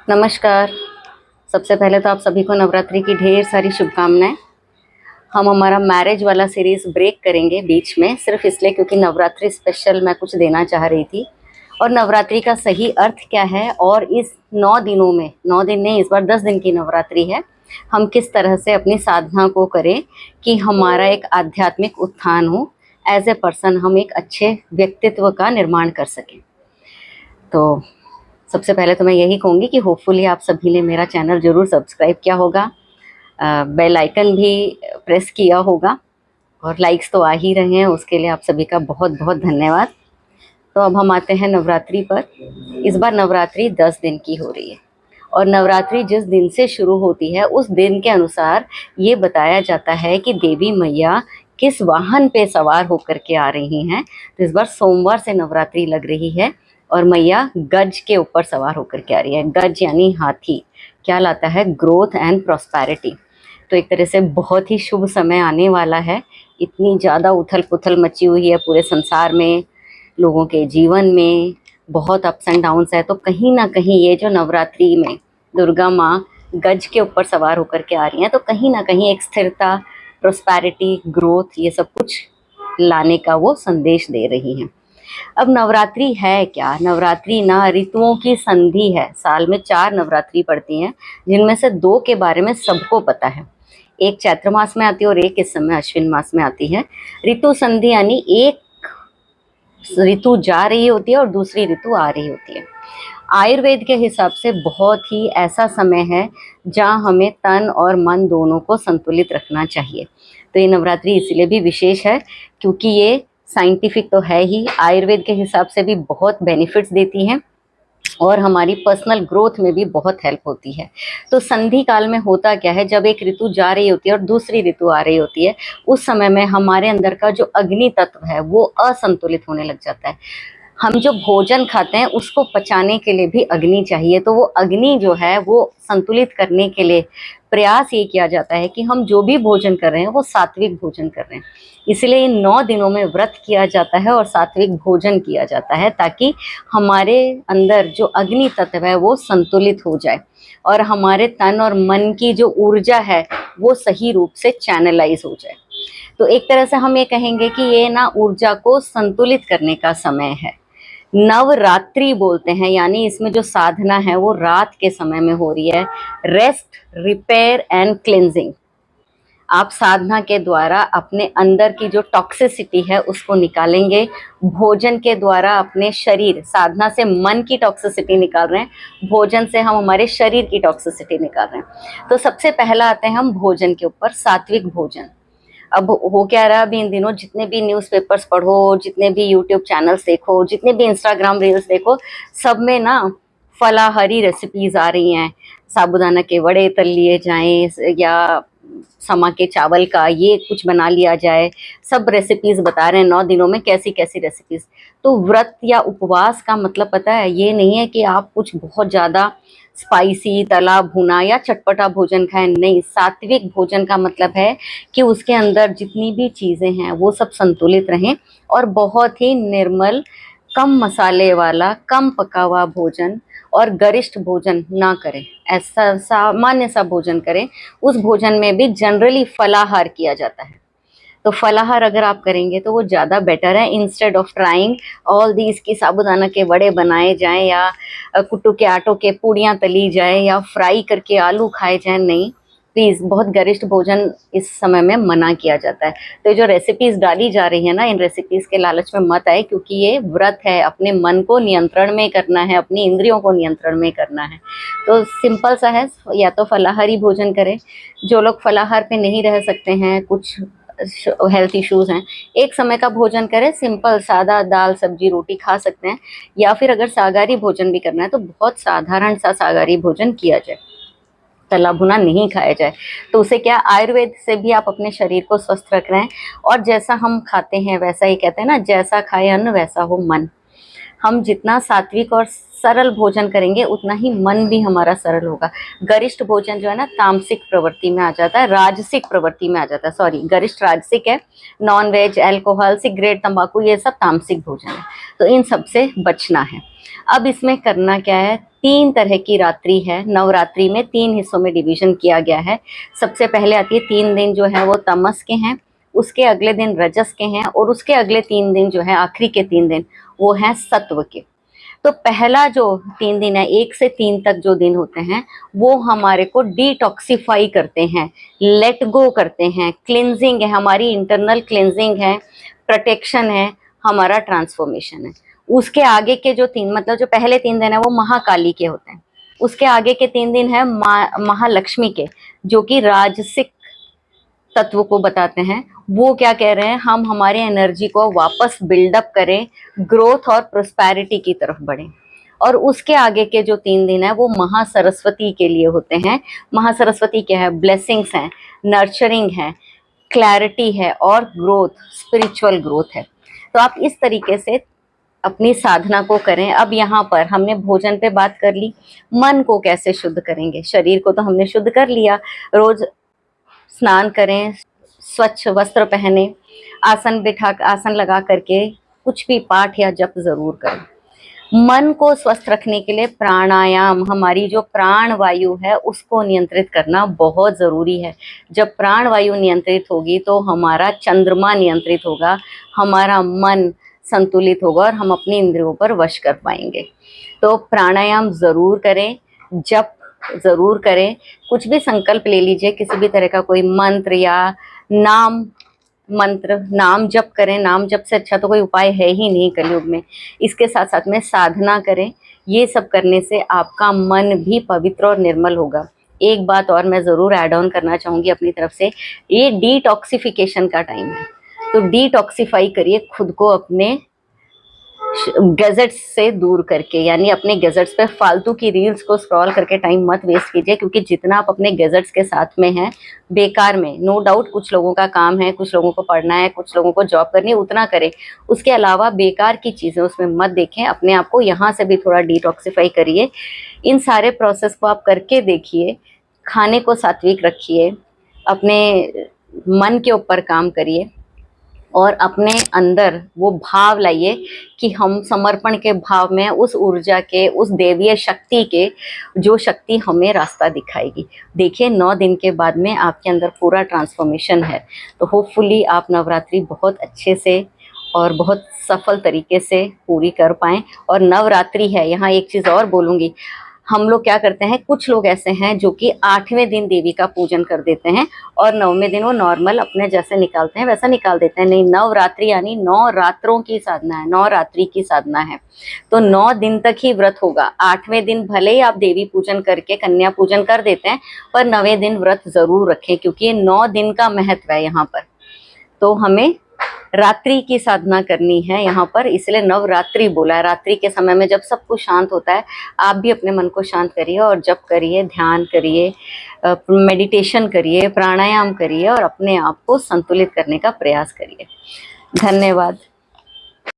नमस्कार। सबसे पहले तो आप सभी को नवरात्रि की ढेर सारी शुभकामनाएं। हम हमारा मैरिज वाला सीरीज़ ब्रेक करेंगे बीच में, सिर्फ इसलिए क्योंकि नवरात्रि स्पेशल मैं कुछ देना चाह रही थी और नवरात्रि का सही अर्थ क्या है और इस 9 दिनों में, 9 दिन नहीं, इस बार 10 दिन की नवरात्रि है, हम किस तरह से अपनी साधना को करें कि हमारा एक आध्यात्मिक उत्थान हो, एज ए पर्सन हम एक अच्छे व्यक्तित्व का निर्माण कर सकें। तो सबसे पहले तो मैं यही कहूँगी कि होपफुली आप सभी ने मेरा चैनल ज़रूर सब्सक्राइब किया होगा, बेल आइकन भी प्रेस किया होगा और लाइक्स तो आ ही रहे हैं, उसके लिए आप सभी का बहुत बहुत धन्यवाद। तो अब हम आते हैं नवरात्रि पर। इस बार नवरात्रि 10 दिन की हो रही है और नवरात्रि जिस दिन से शुरू होती है उस दिन के अनुसार ये बताया जाता है कि देवी मैया किस वाहन पे सवार होकर के आ रही हैं। तो इस बार सोमवार से नवरात्रि लग रही है और मैया गज के ऊपर सवार होकर के आ रही है। गज यानी हाथी, क्या लाता है? Growth and prosperity. तो एक तरह से बहुत ही शुभ समय आने वाला है। इतनी ज़्यादा उथल पुथल मची हुई है पूरे संसार में, लोगों के जीवन में बहुत अप्स एंड डाउन्स है। तो कहीं ना कहीं ये जो नवरात्रि में दुर्गा माँ गज के ऊपर सवार होकर के आ रही हैं, तो कहीं ना कहीं एक स्थिरता, प्रॉस्पेरिटी, ग्रोथ, ये सब कुछ लाने का वो संदेश दे रही हैं। अब नवरात्रि है क्या? नवरात्रि ना ऋतुओं की संधि है। साल में 4 नवरात्रि पड़ती हैं, जिनमें से 2 के बारे में सबको पता है। एक चैत्र मास में आती है और एक इस समय अश्विन मास में आती है। ऋतु संधि यानी एक ऋतु जा रही होती है और दूसरी ऋतु आ रही होती है। आयुर्वेद के हिसाब से बहुत ही ऐसा समय है जहाँ हमें तन और मन दोनों को संतुलित रखना चाहिए। तो ये नवरात्रि इसलिए भी विशेष है क्योंकि ये साइंटिफिक तो है ही, आयुर्वेद के हिसाब से भी बहुत बेनिफिट्स देती हैं और हमारी पर्सनल ग्रोथ में भी बहुत हेल्प होती है। तो संधि काल में होता क्या है, जब एक ऋतु जा रही होती है और दूसरी ऋतु आ रही होती है, उस समय में हमारे अंदर का जो अग्नि तत्व है वो असंतुलित होने लग जाता है। हम जो भोजन खाते हैं उसको पचाने के लिए भी अग्नि चाहिए, तो वो अग्नि जो है वो संतुलित करने के लिए प्रयास ये किया जाता है कि हम जो भी भोजन कर रहे हैं वो सात्विक भोजन कर रहे हैं। इसलिए इन 9 दिनों में व्रत किया जाता है और सात्विक भोजन किया जाता है, ताकि हमारे अंदर जो अग्नि तत्व है वो संतुलित हो जाए और हमारे तन और मन की जो ऊर्जा है वो सही रूप से चैनलाइज हो जाए। तो एक तरह से हम ये कहेंगे कि ये ना ऊर्जा को संतुलित करने का समय है। नवरात्रि बोलते हैं, यानी इसमें जो साधना है वो रात के समय में हो रही है। Rest, repair and cleansing. आप साधना के द्वारा अपने अंदर की जो टॉक्सिसिटी है उसको निकालेंगे। भोजन के द्वारा अपने शरीर, साधना से मन की टॉक्सिसिटी निकाल रहे हैं, भोजन से हम हमारे शरीर की टॉक्सिसिटी निकाल रहे हैं। तो सबसे पहला आते हैं हम भोजन के ऊपर, सात्विक भोजन। अब हो क्या रहा, अभी इन दिनों जितने भी न्यूज़पेपर्स पढ़ो, जितने भी यूट्यूब चैनल्स देखो, जितने भी इंस्टाग्राम रील्स देखो, सब में ना फलाहारी रेसिपीज आ रही हैं। साबूदाना के वड़े तल लिए जाएं या समा के चावल का ये कुछ बना लिया जाए, सब रेसिपीज बता रहे हैं 9 दिनों में कैसी कैसी रेसिपीज। तो व्रत या उपवास का मतलब पता है, ये नहीं है कि आप कुछ बहुत ज़्यादा स्पाइसी, तला भुना या चटपटा भोजन खाएं। नहीं, सात्विक भोजन का मतलब है कि उसके अंदर जितनी भी चीज़ें हैं वो सब संतुलित रहें और बहुत ही निर्मल, कम मसाले वाला, कम पका हुआ भोजन और गरिष्ठ भोजन ना करें। ऐसा सामान्य सा भोजन करें। उस भोजन में भी जनरली फलाहार किया जाता है। तो फलाहार अगर आप करेंगे तो वो ज़्यादा बेटर है, instead of trying all these की साबूदाना के वड़े बनाए जाएं या कुट्टू के आटों के पूड़ियाँ तली जाए या फ्राई करके आलू खाए जाएं। नहीं, प्लीज़, बहुत गरिष्ठ भोजन इस समय में मना किया जाता है। तो जो रेसिपीज़ डाली जा रही है ना, इन रेसिपीज़ के लालच में मत आए, क्योंकि ये व्रत है, अपने मन को नियंत्रण में करना है, अपनी इंद्रियों को नियंत्रण में करना है। तो सिंपल सा है, या तो फलाहारी भोजन करें। जो लोग फलाहार पे नहीं रह सकते हैं, कुछ हेल्थ इश्यूज हैं, एक समय का भोजन करें, सिंपल सादा दाल सब्जी रोटी खा सकते हैं। या फिर अगर सागारी भोजन भी करना है तो बहुत साधारण सा सागारी भोजन किया जाए, तला भुना नहीं खाया जाए। तो उसे क्या, आयुर्वेद से भी आप अपने शरीर को स्वस्थ रख रहे हैं। और जैसा हम खाते हैं वैसा ही, कहते हैं ना, जैसा खाए अन्न वैसा हो मन। हम जितना सात्विक और सरल भोजन करेंगे उतना ही मन भी हमारा सरल होगा। गरिष्ठ भोजन जो है ना तामसिक प्रवृत्ति में आ जाता है, राजसिक प्रवृत्ति में आ जाता है। सॉरी, गरिष्ठ राजसिक है, नॉन वेज, अल्कोहल, सिगरेट, तंबाकू ये सब तामसिक भोजन है, तो इन सब से बचना है। अब इसमें करना क्या है, 3 तरह की रात्रि है। नवरात्रि में 3 हिस्सों में डिवीजन किया गया है। सबसे पहले आती है 3 दिन जो है वो तमस के हैं, उसके अगले दिन रजस के हैं, और उसके अगले 3 दिन जो है आखिरी के 3 दिन वो हैं सत्व के। तो पहला जो 3 दिन है, 1 से 3 तक जो दिन होते हैं वो हमारे को डिटॉक्सिफाई करते हैं, लेट गो करते हैं, क्लिनजिंग है, हमारी इंटरनल क्लिनजिंग है, प्रोटेक्शन है, हमारा ट्रांसफॉर्मेशन है। उसके आगे के जो 3 मतलब जो पहले 3 दिन है वो महाकाली के होते हैं। उसके आगे के 3 दिन है महालक्ष्मी के, जो कि राजसिक तत्व को बताते हैं। वो क्या कह रहे हैं, हम हमारे एनर्जी को वापस बिल्डअप करें, ग्रोथ और प्रोस्पैरिटी की तरफ बढ़ें। और उसके आगे के जो 3 दिन है वो महासरस्वती के लिए होते हैं। महासरस्वती क्या है, ब्लेसिंग्स हैं, नर्चरिंग है, क्लैरिटी है और ग्रोथ, स्पिरिचुअल ग्रोथ है। तो आप इस तरीके से अपनी साधना को करें। अब यहाँ पर हमने भोजन पे बात कर ली, मन को कैसे शुद्ध करेंगे। शरीर को तो हमने शुद्ध कर लिया, रोज स्नान करें, स्वच्छ वस्त्र पहने, आसन लगा करके कुछ भी पाठ या जप जरूर करें। मन को स्वस्थ रखने के लिए प्राणायाम, हमारी जो प्राण वायु है उसको नियंत्रित करना बहुत ज़रूरी है। जब प्राण वायु नियंत्रित होगी तो हमारा चंद्रमा नियंत्रित होगा, हमारा मन संतुलित होगा और हम अपनी इंद्रियों पर वश कर पाएंगे। तो प्राणायाम ज़रूर करें, जप ज़रूर करें, कुछ भी संकल्प ले लीजिए, किसी भी तरह का कोई मंत्र या नाम जप करें। नाम जप से अच्छा तो कोई उपाय है ही नहीं कलयुग में। इसके साथ साथ में साधना करें। ये सब करने से आपका मन भी पवित्र और निर्मल होगा। एक बात और मैं ज़रूर ऐड ऑन करना चाहूँगी अपनी तरफ से, ये डिटॉक्सिफिकेशन का टाइम है, तो डिटॉक्सिफाई करिए खुद को अपने गैजेट्स से दूर करके, यानी अपने गैजेट्स पे फालतू की रील्स को स्क्रॉल करके टाइम मत वेस्ट कीजिए, क्योंकि जितना आप अपने गैजेट्स के साथ में हैं बेकार में, नो डाउट कुछ लोगों का काम है, कुछ लोगों को पढ़ना है, कुछ लोगों को जॉब करनी है, उतना करें। उसके अलावा बेकार की चीज़ें उसमें मत देखें। अपने आप को यहाँ से भी थोड़ा डिटॉक्सिफाई करिए। इन सारे प्रोसेस को आप करके देखिए। खाने को सात्विक रखिए, अपने मन के ऊपर काम करिए और अपने अंदर वो भाव लाइए कि हम समर्पण के भाव में उस ऊर्जा के, उस देवीय शक्ति के, जो शक्ति हमें रास्ता दिखाएगी। देखिए 9 दिन के बाद में आपके अंदर पूरा ट्रांसफॉर्मेशन है। तो होपफुली आप नवरात्रि बहुत अच्छे से और बहुत सफल तरीके से पूरी कर पाएँ। और नवरात्रि है, यहाँ एक चीज़ और बोलूँगी, हम लोग क्या करते हैं, कुछ लोग ऐसे हैं जो कि 8वें दिन देवी का पूजन कर देते हैं और 9वें दिन वो नॉर्मल अपने जैसे निकालते हैं वैसा निकाल देते हैं। नहीं, नवरात्रि यानी 9 रात्रों की साधना है, 9 रात्रि की साधना है। तो 9 दिन तक ही व्रत होगा। 8वें दिन भले ही आप देवी पूजन करके कन्या पूजन कर देते हैं, पर 9वें दिन व्रत जरूर रखें, क्योंकि ये 9 दिन का महत्व है यहाँ पर। तो हमें रात्रि की साधना करनी है यहाँ पर, इसलिए नवरात्रि बोला है। रात्रि के समय में जब सब कुछ शांत होता है, आप भी अपने मन को शांत करिए और जप करिए, ध्यान करिए, मेडिटेशन करिए, प्राणायाम करिए और अपने आप को संतुलित करने का प्रयास करिए। धन्यवाद।